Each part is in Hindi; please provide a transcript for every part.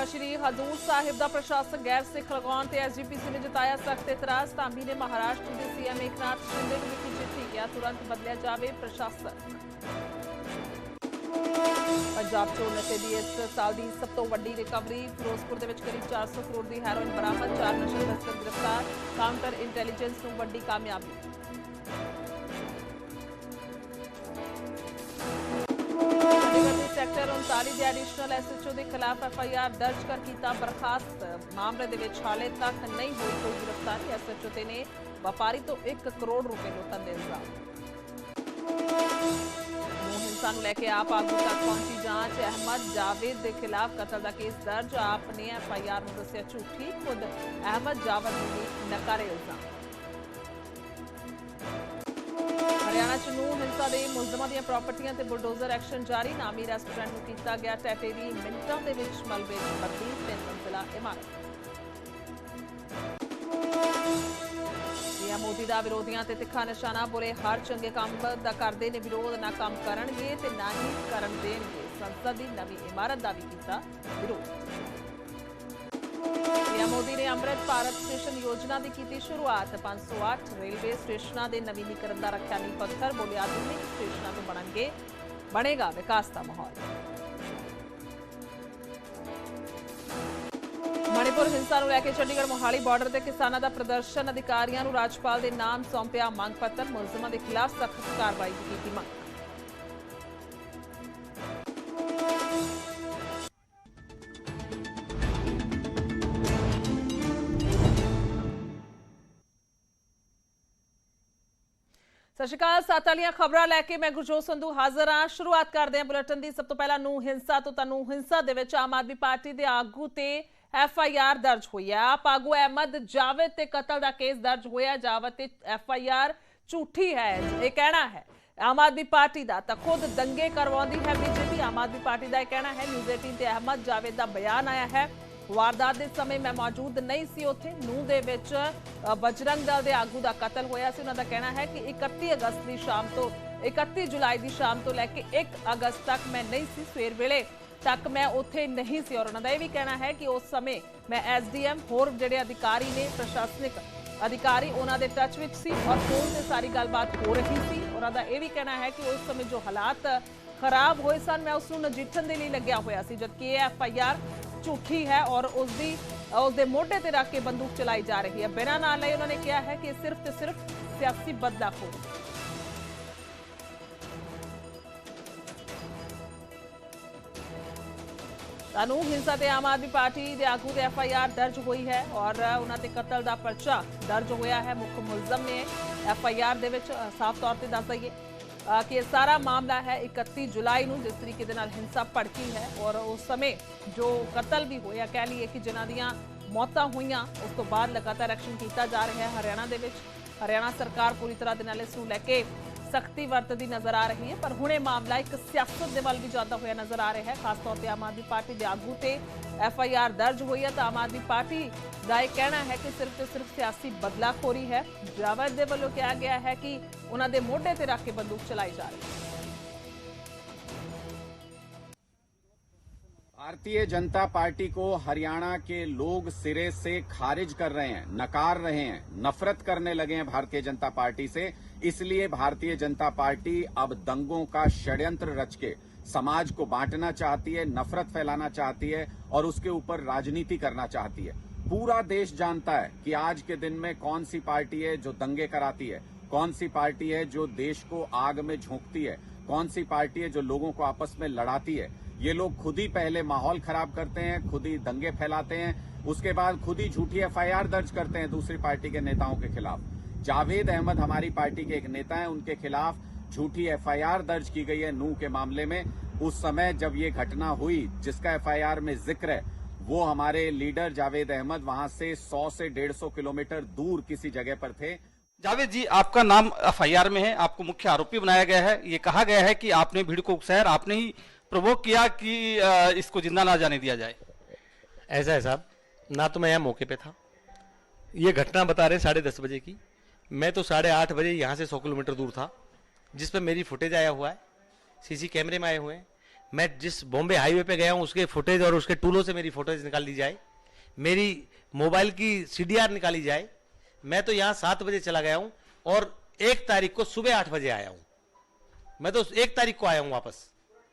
श्री हजूर साहिब का प्रशासन गैर सिख लगाने ते एसजीपीसी ने जताया सख्त एतराज। धामी ने महाराष्ट्र के सीएम एकनाथ शिंदे को लिखी चिट्ठी, किया तुरंत बदलिया जाए प्रशासन। पंजाब चोर नशे की इस साल की सब तो वड्डी रिकवरी। फिरोजपुर के करीब 400 करोड़ की हैरोइन बरामद, 4 नशा तस्कर गिरफ्तार। काउंटर इंटैलीजेंस को वड्डी कामयाबी। सैक्टर 39 के एडिशनल एसएचओ के खिलाफ एफआईआर दर्ज कर किया बर्खास्त। मामले के हाले तक नहीं हुई कोई गिरफ्तारी। एसएचओ ते ने व्यापारी तो 1 करोड़ रुपए लुटन के इल्जाम। हिंसा को लेकर आप आगू तक पहुंची जांच। अहमद जावेद के खिलाफ कतल का केस दर्ज। आपने एफआईआर में दसिया झूठी, खुद अहमद जावेद ने भी नकारे इल्जाम। हरियाणा च नूह हिंसा के मुलजमां दी प्रॉपर्टियां ते बुलडोजर एक्शन जारी। नामी रेस्टोरेंट को किया गया टैटेरी, मिनटां दे विच मलबे च बदली 3 मंजिला इमारत। पीएम मोदी का विरोधियों ते तिखा निशाना, बोले हर चंगे काम दा करदे ने विरोध, ना काम करनगे ते ना ही करन देणगे। संसद की नवी इमारत का भी किया विरोध। पीएम मोदी ने अमृत भारत स्टेशन योजना की की शुरुआत। 508 रेलवे स्टेशनों के नवीनीकरण का रखा नींह पत्थर। बोले आधुनिक स्टेशनों तो बनेगा विकास का माहौल। मणिपुर हिंसा को लेकर चंडीगढ़ मोहाली बॉर्डर से किसानों का प्रदर्शन। अधिकारियों को राज्यपाल के नाम सौंपया मंग पत्र। मुलजमां के खिलाफ सख्त कार्रवाई की मंग। सत श्री अकाल। साथ वालियां खबरां लैके मैं गुरजोत संधू हाजिर हाँ। शुरुआत करते हैं बुलेटिन की। सब तो पहला नूह हिंसा तो नूह हिंसा दे विच आम आदमी पार्टी के आगू ते एफआईआर दर्ज हुई है। आप आगू अहमद जावेद ते कतल का केस दर्ज होया। जावेद ते एफआईआर झूठी है, यह कहना है आम आदमी पार्टी का। तो खुद दंगे करवाती है बीजेपी। आम आदमी पार्टी का यह कहना है। न्यूज़ 18 ते अहमद जावेद का बयान आया है, वारदात के समय मैं मौजूद नहीं सी उत्थे। नूह दे विच बजरंग दल के आगू का कतल होया सी। उन्होंने कहना है कि 31 अगस्त की शाम तो 31 जुलाई की शाम तो लैके 1 अगस्त तक मैं नहीं सी, सवेर वेले तक मैं उत्थे नहीं सी। और उन्होंने यह भी कहना है कि उस समय मैं एसडीएम होर जिहड़े अधिकारी ने प्रशासनिक अधिकारी उन्होंने टच विच सी और फोन से सारी गलबात हो रही थी। उन्होंने यह भी कहना है कि उस समय जो हालात खराब होए सन मैं उसनूं नजिठण दे लई लग्या होया सी, जबकि यह एफआईआर झूठी है और उसके मोढे ते रख के बंदूक चलाई जा रही है। बिना नाल लए उन्होंने कहा है कि सिर्फ ते सिर्फ सियासी बदलाखोरी। नूह हिंसा ते आम आदमी पार्टी के आगू ते एफआईआर दर्ज हुई है और उन्होंने कतल का पर्चा दर्ज होया है। मुख्य मुलजम ने एफआईआर दे विच साफ तौर पर दस दईए कि यह सारा मामला है 31 जुलाई को, जिस तरीके के नाल हिंसा भड़की है और उस समय जो कतल भी होया, कह लीए कि जिन्हां दियां मौतां हुईयां उस तो बाद लगातार एक्शन किया जा रहा है हरियाणा दे विच। हरियाणा सरकार पूरी तरह दे नाल इस नूं लैके सख्ती वरतदी नजर आ रही है, पर हुणे मामला एक सियासत दे वल भी जाता हुआ नजर आ रहा है। खास तौर पर आम आदमी पार्टी के आगू ते एफआईआर दर्ज हुई है तो आम आदमी पार्टी का यह कहना है कि सिर्फ तो सिर्फ सियासी बदलाखोरी है। जावेद दे वल्लों कहा गया है कि उन्होंने मोढे ते रख के बंदूक चलाई जा रही है। भारतीय जनता पार्टी को हरियाणा के लोग सिरे से खारिज कर रहे हैं, नकार रहे हैं, नफरत करने लगे हैं भारतीय जनता पार्टी से। इसलिए भारतीय जनता पार्टी अब दंगों का षड्यंत्र रच के समाज को बांटना चाहती है, नफरत फैलाना चाहती है और उसके ऊपर राजनीति करना चाहती है। पूरा देश जानता है कि आज के दिन में कौन सी पार्टी है जो दंगे कराती है, कौन सी पार्टी है जो देश को आग में झोंकती है, कौन सी पार्टी है जो लोगों को आपस में लड़ाती है। ये लोग खुद ही पहले माहौल खराब करते हैं, खुद ही दंगे फैलाते हैं, उसके बाद खुद ही झूठी एफआईआर दर्ज करते हैं दूसरी पार्टी के नेताओं के खिलाफ। जावेद अहमद हमारी पार्टी के एक नेता हैं, उनके खिलाफ झूठी एफआईआर दर्ज की गई है नूह के मामले में। उस समय जब ये घटना हुई जिसका एफआईआर में जिक्र है, वो हमारे लीडर जावेद अहमद वहां से 100 से 150 किलोमीटर दूर किसी जगह पर थे। जावेद जी, आपका नाम एफआईआर में है, आपको मुख्य आरोपी बनाया गया है। ये कहा गया है कि आपने भीड़ को उकसाया, आपने ही प्रोवोक किया कि इसको जिंदा ना जाने दिया जाए। ऐसा है साहब, ना तो मैं यहाँ मौके पे था, ये घटना बता रहे 10:30 बजे की। मैं तो 8:30 बजे यहाँ से 100 किलोमीटर दूर था, जिस पर मेरी फुटेज आया हुआ है, सीसी कैमरे में आए हुए हैं। मैं जिस बॉम्बे हाईवे पे गया हूं उसके फुटेज और उसके टूलों से मेरी फोटोज निकाल ली जाए, मेरी मोबाइल की CDR निकाली जाए। मैं तो यहां 7 बजे चला गया हूं और 1 तारीख को सुबह 8 बजे आया हूं। मैं तो 1 तारीख को आया हूं वापस,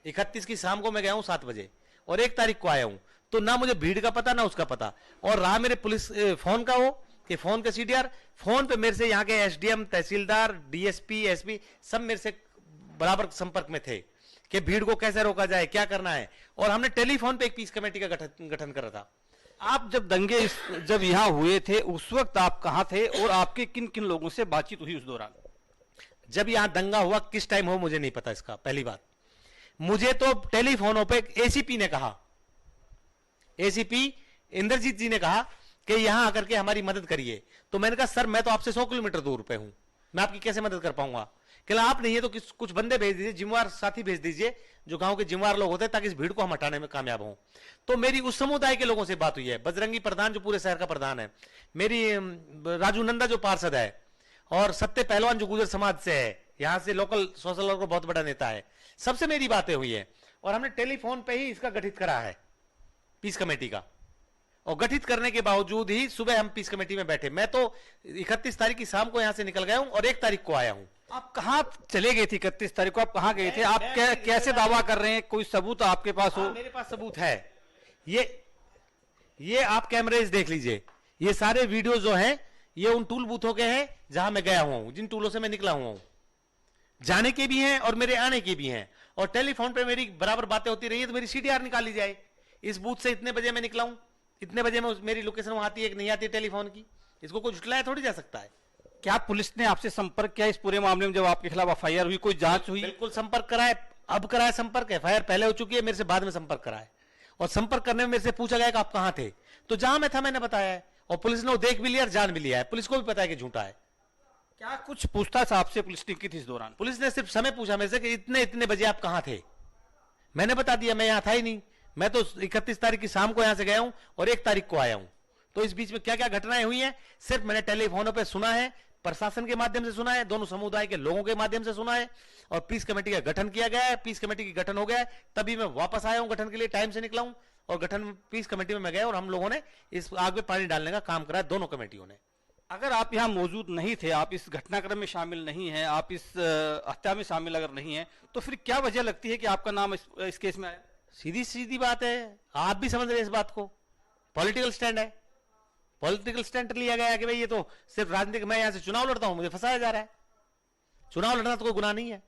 31 की शाम को मैं गया हूं 7 बजे और 1 तारीख को आया हूं। तो ना मुझे भीड़ का पता ना उसका पता। और रहा मेरे पुलिस फोन का हो कि फोन का CDR, फोन पे मेरे से यहाँ के SDM, तहसीलदार, DSP, SP सब मेरे से बराबर संपर्क में थे कि भीड़ को कैसे रोका जाए, क्या करना है। और हमने टेलीफोन पे एक पीस कमेटी का गठन करा था। आप जब दंगे जब यहाँ हुए थे उस वक्त आप कहाँ थे और आपके किन किन लोगों से बातचीत हुई उस दौरान? जब यहां दंगा हुआ किस टाइम हो मुझे नहीं पता इसका। पहली बात, मुझे तो टेलीफोनों पे ACP ने कहा, ACP इंद्रजीत जी ने कहा कि यहां आकर के हमारी मदद करिए। तो मैंने कहा सर मैं तो आपसे 100 किलोमीटर दूर पे हूं, मैं आपकी कैसे मदद कर पाऊंगा। कहला आप नहीं है तो कुछ बंदे भेज दीजिए, जिम्मेवार साथी भेज दीजिए जो गांव के जिम्मेवार लोग होते हैं, ताकि इस भीड़ को हम हटाने में कामयाब हों। तो मेरी उस समुदाय के लोगों से बात हुई है। बजरंगी प्रधान जो पूरे शहर का प्रधान है, मेरी राजू नंदा जो पार्षद है, और सत्य पहलवान जो गुजर समाज से है, यहां से लोकल सोशल वर्कर बहुत बड़ा नेता है, सबसे मेरी बातें हुई है। और हमने टेलीफोन पे ही इसका गठित करा है पीस कमेटी का। और गठित करने के बावजूद ही सुबह हम पीस कमेटी में बैठे। मैं तो 31 तारीख की शाम को यहां से निकल गया हूं और 1 तारीख को आया हूं। आप कहाँ चले गए थे 31 तारीख को? आप कहाँ गए थे? आप कैसे दावा कर रहे हैं? कोई सबूत आपके पास हो? मेरे पास सबूत है। ये आप कैमरेज देख लीजिए, ये सारे वीडियो जो हैं ये उन टूल बूथों के हैं जहां मैं गया हुआ हूं, जिन टूलों से मैं निकला हुआ हूं। जाने के भी हैं और मेरे आने के भी हैं। और टेलीफोन पे मेरी बराबर बातें होती रही है, तो मेरी CDR निकाली जाए। इस बूथ से इतने बजे मैं निकला हूं, इतने बजे में मेरी लोकेशन वहां आती है कि नहीं आती टेलीफोन की, इसको कोई झुटलाया थोड़ी जा सकता है। क्या पुलिस ने आपसे संपर्क किया इस पूरे मामले में? जब आपके खिलाफ FIR हुई, कोई जांच हुई? बिल्कुल संपर्क करा है, अब करा है संपर्क। FIR पहले हो चुकी है, मेरे से बाद में संपर्क करा है। और संपर्क करने में मेरे से पूछा गया कि आप कहां थे, तो जहां मैं था मैंने बताया है। और पुलिस ने वो देख भी लिया और जान भी लिया है। पुलिस को भी पता है कि झूठा है। क्या कुछ पूछताछ आपसे पुलिस ने की थी इस दौरान? पुलिस ने सिर्फ समय पूछा मेरे से कि इतने इतने बजे आप कहां थे। मैंने बता दिया मैं यहां था ही नहीं, मैं तो 31 तारीख की शाम को यहां से गया हूं और 1 तारीख को आया हूं। तो इस बीच में क्या क्या घटनाएं हुई हैं सिर्फ मैंने टेलीफोनों पे सुना है, प्रशासन के माध्यम से सुना है, दोनों समुदाय के लोगों के माध्यम से सुना है। और पीस कमेटी का गठन किया गया है, पीस कमेटी की गठन हो गया है, तभी मैं वापस आया हूं गठन के लिए, टाइम से निकला हूं। और गठन पीस कमेटी में मैं गया और हम लोगों ने इस आग में पानी डालने का काम करा है, दोनों कमेटियों ने। अगर आप यहाँ मौजूद नहीं थे, आप इस घटनाक्रम में शामिल नहीं हैं, आप इस हत्या में शामिल अगर नहीं हैं, तो फिर क्या वजह लगती है कि आपका नाम इस केस में आया? सीधी सीधी बात है, आप भी समझ रहे हैं इस बात को। पॉलिटिकल स्टैंड है, पॉलिटिकल स्टैंड लिया गया है कि भाई ये तो सिर्फ राजनीतिक, मैं यहां से चुनाव लड़ता हूं, मुझे फंसाया जा रहा है। चुनाव लड़ना तो कोई गुनाह नहीं है।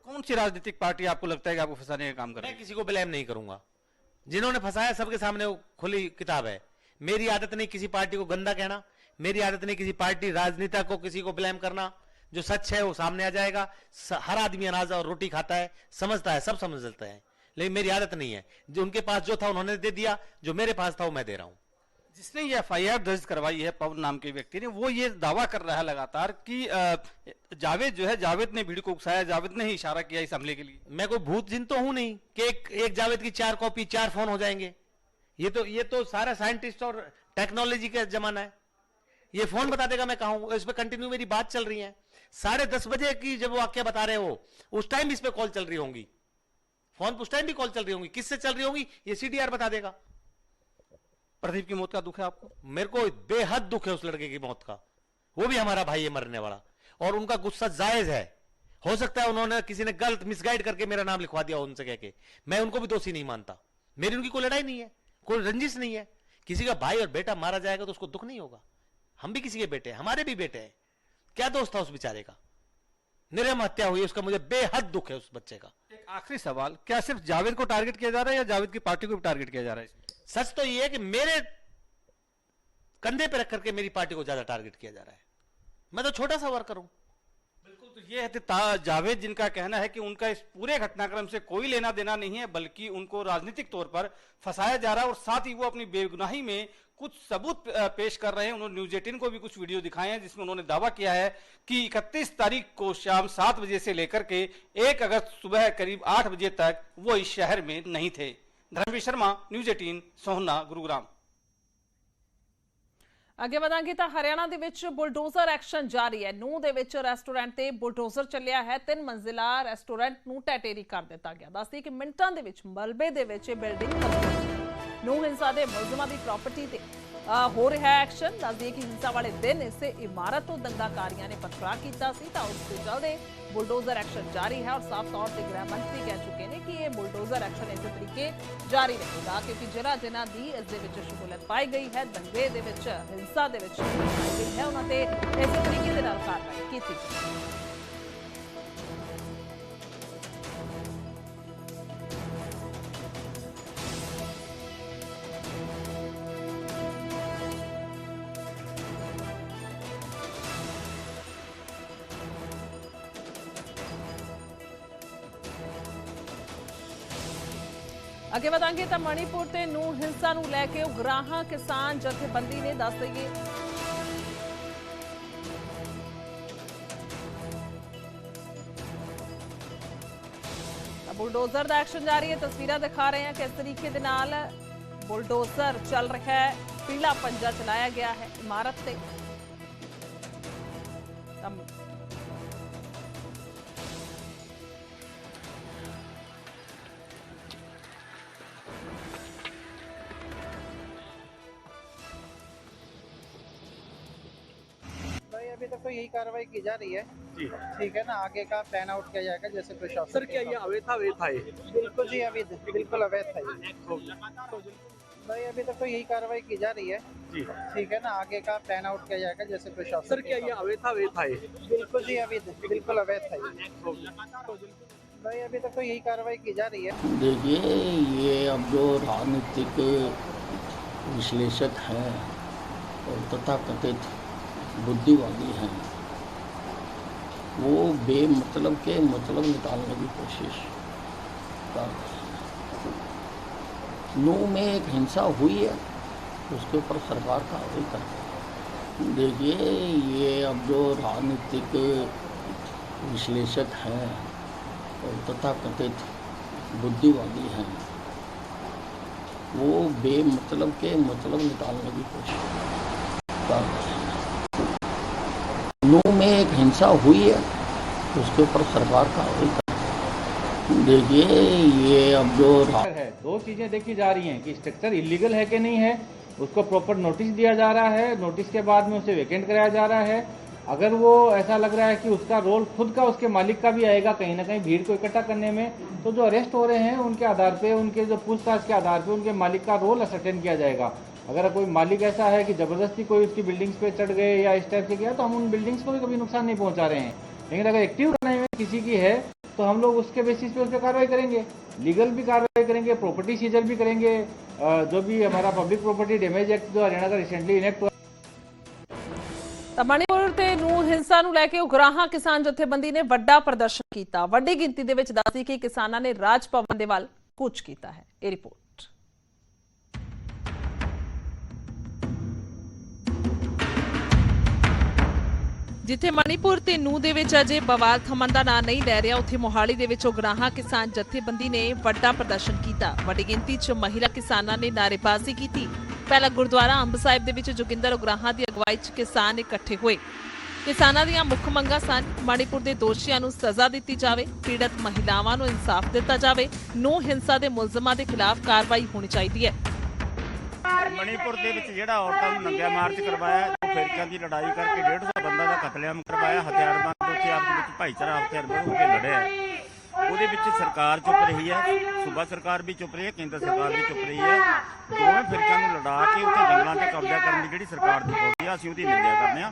कौन सी राजनीतिक पार्टी आपको लगता है कि आपको फंसाने का काम कर रही है? मैं किसी को ब्लेम नहीं करूंगा, जिन्होंने फंसाया सबके सामने वो खुली किताब है। मेरी आदत नहीं किसी पार्टी को गंदा कहना, मेरी आदत नहीं किसी पार्टी राजनेता को किसी को ब्लेम करना। जो सच है वो सामने आ जाएगा। हर आदमी अनाज और रोटी खाता है, समझता है, सब समझते हैं, लेकिन मेरी आदत नहीं है। जो उनके पास जो था उन्होंने दे दिया, जो मेरे पास था वो मैं दे रहा हूं। जिसने ये FIR दर्ज करवाई है पवन नाम के व्यक्ति ने, वो ये दावा कर रहा है लगातार कि जावेद जो है, जावेद ने भीड़ को उकसाया, जावेद ने ही इशारा किया इस हमले के लिए। मैं कोई भूत जिन तो हूं नहीं कि एक जावेद की 4 कॉपी 4 फोन हो जाएंगे। ये तो सारा साइंटिस्ट और टेक्नोलॉजी का जमाना है। ये फोन बता देगा मैं कहां हूं, इस पे कंटिन्यू मेरी बात चल रही है। 10:30 बजे की जब वाक्य बता रहे हो उस टाइम इस पे कॉल चल रही होंगी, फोन पे उस टाइम भी कॉल चल रही होंगी। किससे चल रही होंगी ये CDR बता देगा। प्रदीप की मौत का दुख है आपको? मेरे को बेहद दुख है उस लड़के की मौत का, वो भी हमारा भाई है मरने वाला, और उनका गुस्सा जायज है। हो सकता है उन्होंने किसी ने गलत मिसगाइड करके मेरा नाम लिखवा दिया उनसे कह के, मैं उनको भी दोषी नहीं मानता। मेरी उनकी कोई लड़ाई नहीं है, कोई रंजिश नहीं है। किसी का भाई और बेटा मारा जाएगा तो उसको दुख नहीं होगा। हम भी किसी के बेटे हैं, हमारे भी बेटे हैं। क्या दोस्त था उस बेचारे का, निर्मम हत्या हुई उसका, मुझे बेहद दुख है उस बच्चे का। एक आखिरी सवाल, क्या सिर्फ जावेद को टारगेट किया जा रहा है या जावेद की पार्टी को भी टारगेट किया जा रहा है? सच तो ये है कि मेरे कंधे पे रख करके मेरी पार्टी को ज्यादा टारगेट किया जा रहा है। मैं तो छोटा सा वर्कर हूं। बिल्कुल, तो ये है जावेद जिनका कहना है कि उनका इस पूरे घटनाक्रम से कोई लेना देना नहीं है, बल्कि उनको राजनीतिक तौर पर फंसाया जा रहा है, और साथ ही वो अपनी बेगुनाही में कुछ सबूत पेश कर रहे हैं। उन्होंने न्यूज 18 को भी कुछ वीडियो दिखाए हैं जिसमें उन्होंने दावा किया है कि 31 तारीख को शाम 7 बजे से लेकर के 1 अगस्त सुबह करीब 8 बजे तक वो इस शहर में नहीं थे। धर्मवीर शर्मा, न्यूज 18, सोहना, गुरुग्राम। ਅੱਗੇ ਵਧਾਂਗੇ ਤਾਂ ਹਰਿਆਣਾ ਦੇ ਵਿੱਚ ਬੁਲਡੋਜ਼ਰ ਐਕਸ਼ਨ ਜਾਰੀ ਹੈ। ਨੂੰਹ ਦੇ ਵਿੱਚ ਰੈਸਟੋਰੈਂਟ ਤੇ ਬੁਲਡੋਜ਼ਰ ਚੱਲਿਆ ਹੈ। 3 ਮੰਜ਼ਿਲਾ ਰੈਸਟੋਰੈਂਟ ਨੂੰ ਟੈਟੇਰੀ ਕਰ ਦਿੱਤਾ ਗਿਆ। ਦੱਸਦੀ ਕਿ ਮਿੰਟਾਂ ਦੇ ਵਿੱਚ ਮਲਬੇ ਦੇ ਵਿੱਚ ਇਹ ਬਿਲਡਿੰਗ ਨੂੰਹ ਹਿੰਸਾ ਦੇ ਮੁਲਜ਼ਮਾਂ ਦੀ ਪ੍ਰਾਪਰਟੀ ਤੇ ਹੋ ਰਿਹਾ ਐਕਸ਼ਨ। ਦੱਸਦੀ ਕਿ ਹਿੰਸਾ ਵਾਲੇ ਦਿਨ ਇਸੇ ਇਮਾਰਤ ਤੋਂ ਦੰਗਾਕਾਰੀਆਂ ਨੇ ਪਥਰਾਅ ਕੀਤਾ ਸੀ ਤਾਂ ਉਸ ਦੇ ਚੱਲਦੇ बुलडोजर एक्शन जारी है और साफ तौर पर गृह मंत्री कह चुके हैं कि ये बुलडोजर एक्शन इस तरीके जारी रहेगा क्योंकि जिन्हां दी इस दे विच शमूलियत पाई गई है, दंगे दे विच हिंसा दे विच पाई गई है, उन्हां ते इस तरीके दे नाल कार्रवाई कीती जाएगी। ਅੱਗੇ ਵਧਾਂਗੇ ਤਾਂ ਮਣੀਪੁਰ ਤੇ ਨੂੰਹ ਹਿੰਸਾ ਨੂੰ ਲੈ ਕੇ ਉਗਰਾਹਾਂ ਕਿਸਾਨ ਜਥੇਬੰਦੀ ਨੇ ਦੱਸ ਦਈਏ बुलडोजर का एक्शन जारी है। तस्वीरें दिखा रहे हैं किस तरीके दे नाल बुलडोजर चल रहा है, पीला पंजा चलाया गया है इमारत से। अभी तक तो यही कार्रवाई की जा रही है जी, ठीक है ना। आगे का प्लान आउट किया जाएगा जैसे प्रशासन। सर क्या ये अवैध था ये? बिल्कुल जी, अभी बिल्कुल अवैध था ये। भाई अभी तक तो यही कार्रवाई की जा रही है जी, ठीक है ना। आगे का प्लान आउट किया जाएगा जैसे प्रशासन। सर क्या ये अवैध था ये? बिल्कुल जी, अभी बिल्कुल अवैध था ये। भाई अभी तक तो यही कार्रवाई की जा रही है। देखिए, ये अब जो राजनीतिक विश्लेषक हैं और तथाकथित बुद्धिवादी हैं, वो बेमतलब के मतलब निकालने की कोशिश कर रहे हैं। नूंह में एक हिंसा हुई है, उसके ऊपर सरकार कार्रवाई कर रही है। देखिए, ये अब जो राजनीतिक विश्लेषक हैं और तथाकथित बुद्धिवादी हैं, वो बेमतलब के मतलब निकालने की कोशिश कर रहे हैं। नूंह में एक हिंसा हुई है, उसके ऊपर सरकार कार्रवाई कर रही है। देखिए, ये अब जो है, 2 चीज़ें देखी जा रही हैं कि स्ट्रक्चर इलीगल है कि नहीं है, उसको प्रॉपर नोटिस दिया जा रहा है, नोटिस के बाद में उसे वैकेंट कराया जा रहा है। अगर वो ऐसा लग रहा है कि उसका रोल खुद का उसके मालिक का भी आएगा कहीं ना कहीं भीड़ को इकट्ठा करने में, तो जो अरेस्ट हो रहे हैं उनके आधार पे, उनके जो पूछताछ के आधार पे उनके मालिक का रोल असर्टेन किया जाएगा। अगर कोई मालिक ऐसा है कि जबरदस्ती कोई उसकी बिल्डिंग्स पे चढ़ गए या इस टाइप से किया, तो हम उन बिल्डिंग्स को भी कभी नुकसान नहीं पहुंचा रहे हैं। लेकिन अगर एक्टिव करने में किसी की है तो हम लोग उसके बेसिस पे उस पर कार्रवाई करेंगे, लीगल भी कार्रवाई करेंगे, प्रॉपर्टी सीजर भी करेंगे। जो भी हमारा पब्लिक प्रॉपर्टी डैमेज एक्ट जो हरियाणा का रिसेंटली इनेक्ट हुआ। मणिपुर ते ਨੂੰਹ ਹਿੰਸਾ ਨੂੰ ਲੈ ਕੇ ਉਗਰਾਹਾਂ ਕਿਸਾਨ ਜਥੇਬੰਦੀ ਨੇ ਵੱਡਾ ਪ੍ਰਦਰਸ਼ਨ ਕੀਤਾ। ਵੱਡੀ ਗਿਣਤੀ ਦੇ ਵਿੱਚ ਦੱਸੀ ਕਿ ਕਿਸਾਨਾਂ ਨੇ ਰਾਜ ਭਵਨ ਦੇ ਵੱਲ ਕੂਚ ਕੀਤਾ ਹੈ। ਇਹ ਰਿਪੋਰਟ। ਜਿੱਥੇ ਮਣੀਪੁਰ ਤੇ ਨੂੰਹ ਦੇ ਵਿੱਚ ਅਜੇ ਬਵਾਲ ਥਮਨ ਦਾ ਨਾਂ ਨਹੀਂ ਲੈ ਰਿਹਾ, ਉੱਥੇ ਮੋਹਾਲੀ ਦੇ ਵਿੱਚ ਉਗਰਾਹਾਂ ਕਿਸਾਨ ਜਥੇਬੰਦੀ ਨੇ ਵੱਡਾ ਪ੍ਰਦਰਸ਼ਨ ਕੀਤਾ। ਵੱਡੀ ਗਿਣਤੀ 'ਚ ਮਹਿਲਾ ਕਿਸਾਨਾਂ ਨੇ ਨਾਅਰੇਬਾਜ਼ੀ ਕੀਤੀ। ਪਹਿਲਾਂ ਗੁਰਦੁਆਰਾ ਅੰਬ ਸਾਹਿਬ ਦੇ ਵਿੱਚ ਜੋਗਿੰਦਰ ਉਗਰਾਹਾਂ ਦੀ ਅਗਵਾਈ 'ਚ ਕਿਸਾਨ ਇਕੱਠੇ ਹੋਏ। ਕਿਸਾਨਾਂ ਦੀਆਂ ਮੁੱਖ ਮੰਗਾਂ ਸਨ ਮਣੀਪੁਰ ਦੇ ਦੋਸ਼ੀਆਂ ਨੂੰ ਸਜ਼ਾ ਦਿੱਤੀ ਜਾਵੇ, ਪੀੜਤ ਮਹਿਲਾਵਾਂ ਨੂੰ ਇਨਸਾਫ ਦਿੱਤਾ ਜਾਵੇ, ਨੂੰਹ ਹਿੰਸਾ ਦੇ ਮੁਲਜ਼ਮਾਂ ਦੇ ਖਿਲਾਫ ਕਾਰਵਾਈ ਹੋਣੀ ਚਾਹੀਦੀ ਹੈ। ਮਣੀਪੁਰ ਦੇ ਵਿੱਚ ਜਿਹੜਾ ਔਰਤਾਂ ਨੂੰ ਨੰਗਾ ਮਾਰਚ ਕਰਵਾਇਆ, ਫਿਰਕਿਆਂ ਦੀ ਲੜਾਈ ਕਰਕੇ 150 ਬੰਦਾ ਦਾ ਕਤਲੇਆਮ ਕਰਵਾਇਆ, ਹਥਿਆਰਬੰਦ ਉੱਥੇ ਆਪਸ ਵਿੱਚ ਭਾਈਚਾਰਾ ਹਥਿਆਰਬੰਦ ਹੋ ਕੇ ਲੜਿਆ, ਉਹਦੇ ਵਿੱਚ ਸਰਕਾਰ ਚੁੱਪ ਰਹੀ ਹੈ, ਸੂਬਾ ਸਰਕਾਰ ਵੀ ਚੁੱਪ ਰਹੀ ਹੈ, ਕੇਂਦਰ ਸਰਕਾਰ ਵੀ ਚੁੱਪ ਰਹੀ ਹੈ। ਦੋਵੇਂ ਫਿਰਕਿਆਂ ਨੂੰ ਲੜਾ ਕੇ ਉੱਥੇ ਜੰਗਲਾਂ ਤੇ ਕਬਜ਼ਾ ਕਰਨ ਦੀ ਜਿਹੜੀ ਸਰਕਾਰ ਦੀ ਕੋਸ਼ਿਸ਼ ਆ, ਅਸੀਂ ਉਹਦੀ ਨਿੰਦਿਆ ਕਰਦੇ ਹਾਂ।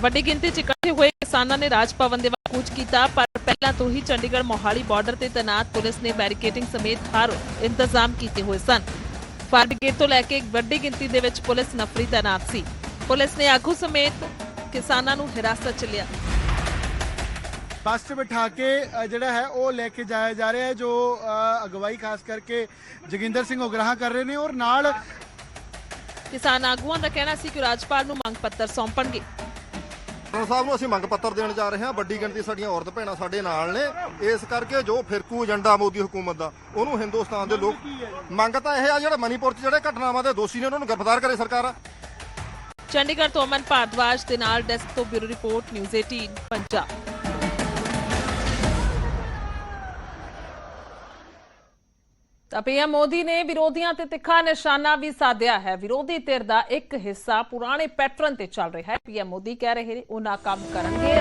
ਵੱਡੀ ਗਿਣਤੀ 'ਚ ਇਕੱਠੇ ਹੋਏ ਕਿਸਾਨਾਂ ਨੇ ਰਾਜ ਭਵਨ ਦੇ ਵੱਲ ਕੂਚ ਕੀਤਾ, ਪਰ ਪਹਿਲਾਂ ਤੋਂ ਹੀ ਚੰਡੀਗੜ੍ਹ ਮੋਹਾਲੀ ਬਾਰਡਰ ਤੇ ਤੈਨਾਤ ਪੁਲਿਸ ਨੇ ਬੈਰੀਕੇਡਿੰਗ ਸਮੇਤ ਹਰ ਇੰਤਜ਼ਾਮ ਕੀਤੇ ਹੋਏ ਸਨ। ਫਾਇਰ ਬ੍ਰਿਗੇਡ ਤੋਂ ਲੈ ਕੇ ਵੱਡੀ ਗਿਣਤੀ ਦੇ ਵਿੱਚ ਪੁਲਿਸ ਨਫਰੀ ਤੈਨਾਤ ਸੀ। ਪੁਲਿਸ ਨੇ ਆਗੂ ਸਮੇਤ ਕਿਸਾਨਾਂ ਨੂੰ ਹਿਰਾਸਤ 'ਚ ਲਿਆ। बस से बिठा के ਜਿਹੜਾ ਹੈ ਉਹ ਲੈ ਕੇ ਜਾਇਆ ਜਾ ਰਿਹਾ ਹੈ, ਜੋ ਅਗਵਾਈ ਖਾਸ ਕਰਕੇ ਜੋਗਿੰਦਰ ਸਿੰਘ ਉਗਰਾਹਾਂ ਕਰ ਰਹੇ ਨੇ। ਔਰ ਨਾਲ ਕਿਸਾਨ ਆਗੂਆਂ ਦਾ ਕਹਿਣਾ ਸੀ ਕਿ ਰਾਜਪਾਲ ਨੂੰ ਮੰਗ ਪੱਤਰ ਸੌਂਪਣਗੇ। ਸਾਹਿਬ ਨੂੰ ਅਸੀਂ ਮੰਗ ਪੱਤਰ ਦੇਣ ਜਾ ਰਹੇ ਹਾਂ। ਵੱਡੀ ਗਿਣਤੀ ਸਾਡੀਆਂ ਔਰਤ ਭੈਣਾਂ ਸਾਡੇ ਨਾਲ ਨੇ, ਇਸ ਕਰਕੇ ਜੋ ਫਿਰਕੂ ਏਜੰਡਾ ਮੋਦੀ ਹੁਕੂਮਤ ਦਾ, ਉਹਨੂੰ ਹਿੰਦੁਸਤਾਨ ਦੇ ਲੋਕ ਮੰਗ ਤਾਂ ਇਹ ਆ, ਜਿਹੜੇ ਮਨੀਪੁਰ 'ਚ ਜਿਹੜੇ ਘਟਨਾਵਾਂ ਦੇ ਦੋਸ਼ੀ ਨੇ ਉਹਨਾਂ ਨੂੰ ਗ੍ਰਿਫਤਾਰ ਕਰੇ ਸਰਕਾਰ। ਚੰਡੀਗੜ੍ਹ ਤੋਂ ਅਮਨ ਭਾਰਦਵਾਜ ਦੇ ਨਾਲ ਡੈਸਕ ਤੋਂ ਬਿਊਰੋ ਰਿਪੋਰਟ ਨਿਊਜ਼ 18 ਪੰਜਾਬ। ਤਾਂ ਪੀਐਮ ਮੋਦੀ ਨੇ ਵਿਰੋਧੀਆਂ ਤੇ ਤਿੱਖਾ ਨਿਸ਼ਾਨਾ ਵੀ ਸਾਧਿਆ ਹੈ। ਵਿਰੋਧੀ ਧਿਰ ਦਾ ਇੱਕ ਹਿੱਸਾ ਪੁਰਾਣੇ ਪੈਟਰਨ ਤੇ ਚੱਲ ਰਿਹਾ ਹੈ। ਪੀਐਮ ਮੋਦੀ ਕਹਿ ਰਹੇ ਨੇ ਉਹ ਨਾਕਾਮ ਕਰਨਗੇ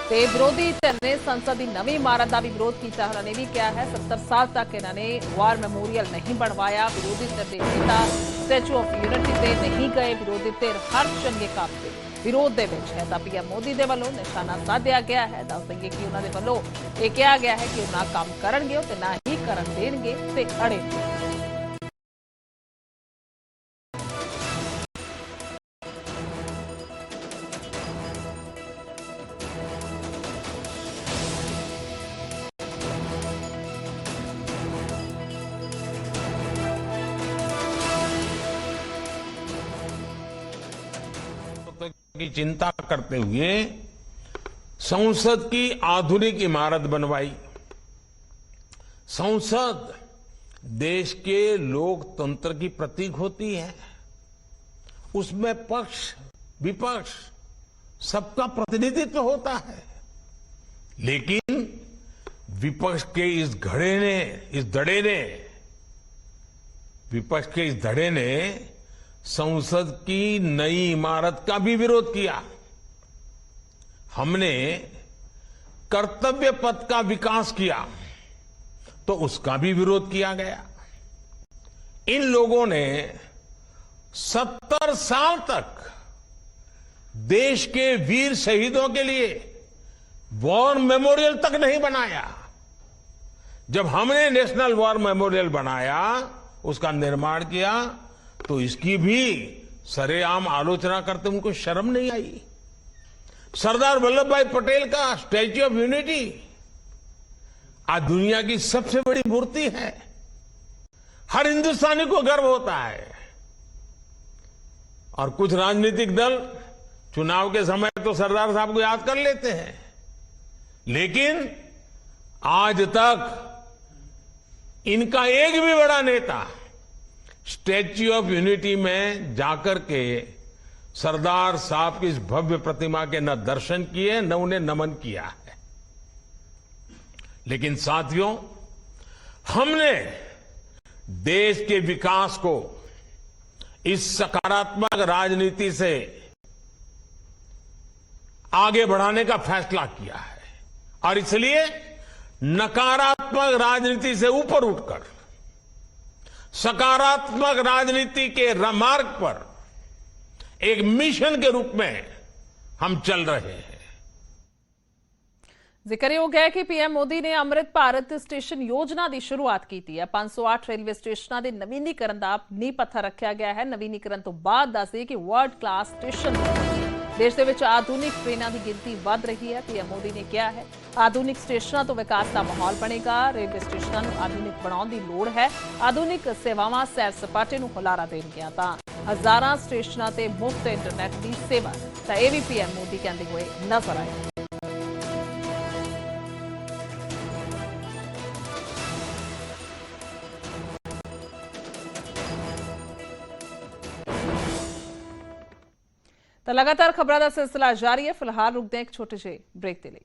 ਤੇ ਵਿਰੋਧੀ ਧਿਰ ਨੇ ਸੰਸਦ ਦੀ ਨਵੀਂ ਇਮਾਰਤ ਦਾ ਵੀ ਵਿਰੋਧ ਕੀਤਾ। ਉਹਨਾਂ ਨੇ ਵੀ ਕਿਹਾ ਹੈ 70 ਸਾਲ ਤੱਕ ਇਹਨਾਂ ਨੇ ਵਾਰ ਮੈਮੋਰੀਅਲ ਨਹੀਂ ਬਣਵਾਇਆ। ਵਿਰੋਧੀ ਧਿਰ ਦੇ ਨੇਤਾ ਸਟੈਚੂ ਆਫ ਯੂਨਿਟੀ ਤੇ ਨਹੀਂ ਗਏ। ਵਿਰੋਧੀ ਧਿਰ ਹਰ ਚੰਗੇ ਕੰਮ ਦੇ ਵਿਰੋਧ ਦੇ ਵਿੱਚ ਹੈ। ਤਾਂ ਪੀਐਮ ਮੋਦੀ ਦੇ ਵੱਲੋਂ ਨਿਸ਼ਾਨਾ ਸਾਧਿਆ ਗਿਆ ਹੈ। ਦੱਸ ਦਈਏ ਕਿ ਉਹਨਾਂ ਦੇ ਵੱਲੋਂ ਇਹ ਕਿਹਾ ਗਿਆ ਹੈ ਕਿ ਉਹ ਨਾ ਕੰਮ ਕਰਨਗੇ ਤੇ ਨਾ ਹੀ ਕਰਨ ਦੇਣਗੇ ਤੇ ਅੜੇ। की चिंता करते हुए संसद की आधुनिक इमारत बनवाई। संसद देश के लोकतंत्र की प्रतीक होती है। उसमें पक्ष विपक्ष सबका प्रतिनिधित्व होता है, लेकिन विपक्ष के इस धड़े ने संसद की नई इमारत का भी विरोध किया। हमने कर्तव्य पथ का विकास किया तो उसका भी विरोध किया गया। इन लोगों ने 70 साल तक देश के वीर शहीदों के लिए वॉर मेमोरियल तक नहीं बनाया। जब हमने नेशनल वॉर मेमोरियल बनाया, उसका निर्माण किया, तो इसकी भी सरेआम आलोचना करते उनको शर्म नहीं आई। सरदार वल्लभ भाई पटेल का स्टैच्यू ऑफ यूनिटी आज दुनिया की सबसे बड़ी मूर्ति है। हर हिंदुस्तानी को गर्व होता है। और कुछ राजनीतिक दल चुनाव के समय तो सरदार साहब को याद कर लेते हैं, लेकिन आज तक इनका एक भी बड़ा नेता स्टैच्यू ऑफ यूनिटी में जाकर के सरदार साहब की इस भव्य प्रतिमा के न दर्शन किए न उन्हें नमन किया है। लेकिन साथियों, हमने देश के विकास को इस सकारात्मक राजनीति से आगे बढ़ाने का फैसला किया है और इसलिए नकारात्मक राजनीति से ऊपर उठकर सकारात्मक राजनीति के मार्ग पर एक मिशन के रूप में हम चल रहे हैं। ਜ਼ਿਕਰਯੋਗ ਹੈ ਕਿ ਪੀਐਮ ਮੋਦੀ ਨੇ ਅੰਮ੍ਰਿਤ ਭਾਰਤ ਸਟੇਸ਼ਨ ਯੋਜਨਾ ਦੀ ਸ਼ੁਰੂਆਤ ਕੀਤੀ ਹੈ। 508 ਰੇਲਵੇ ਸਟੇਸ਼ਨਾਂ ਦੇ ਨਵੀਨੀਕਰਨ ਦਾ ਨੀਂਹ ਪੱਥਰ ਰੱਖਿਆ ਗਿਆ ਹੈ। ਨਵੀਨੀਕਰਨ ਤੋਂ ਬਾਅਦ ਦੱਸਦੇ ਕਿ ਵਰਲਡ ਕਲਾਸ ਸਟੇਸ਼ਨ ਦੇਸ਼ ਦੇ ਵਿੱਚ ਆਧੁਨਿਕ ਟ੍ਰੇਨਾਂ ਦੀ ਗਿਣਤੀ ਵੱਧ ਰਹੀ ਹੈ। ਪੀਐਮ ਮੋਦੀ ਨੇ ਕਿਹਾ ਹੈ ਆਧੁਨਿਕ ਸਟੇਸ਼ਨਾਂ ਤੋਂ ਵਿਕਾਸ ਦਾ ਮਾਹੌਲ ਬਣੇਗਾ। ਰੇਲਵੇ ਸਟੇਸ਼ਨਾਂ ਨੂੰ ਆਧੁਨਿਕ ਬਣਾਉਣ ਦੀ ਲੋੜ ਹੈ। ਆਧੁਨਿਕ ਸੇਵਾਵਾਂ ਸੈਰ ਸਪਾਟੇ ਨੂੰ ਹੁਲਾਰਾ ਦੇਣਗੀਆਂ ਤਾਂ ਹਜ਼ਾਰਾਂ ਸਟੇਸ਼ਨਾਂ ਤੇ ਮੁਫਤ ਇੰਟਰਨੈਟ ਦੀ ਸੇਵਾ। ਤਾਂ ਇਹ ਵੀ ਪੀਐਮ ਮੋਦੀ ਕਹਿੰਦੇ ਹੋਏ ਨਜ਼ਰ ਆਏ। ਤਾਂ ਲਗਾਤਾਰ ਖਬਰਾਂ ਦਾ ਸਿਲਸਿਲਾ ਜਾਰੀ ਹੈ। ਫਿਲਹਾਲ ਰੁਕਦੇ ਹਾਂ ਇੱਕ ਛੋਟੇ ਜਿਹੇ ਬ੍ਰੇਕ ਦੇ ਲਈ।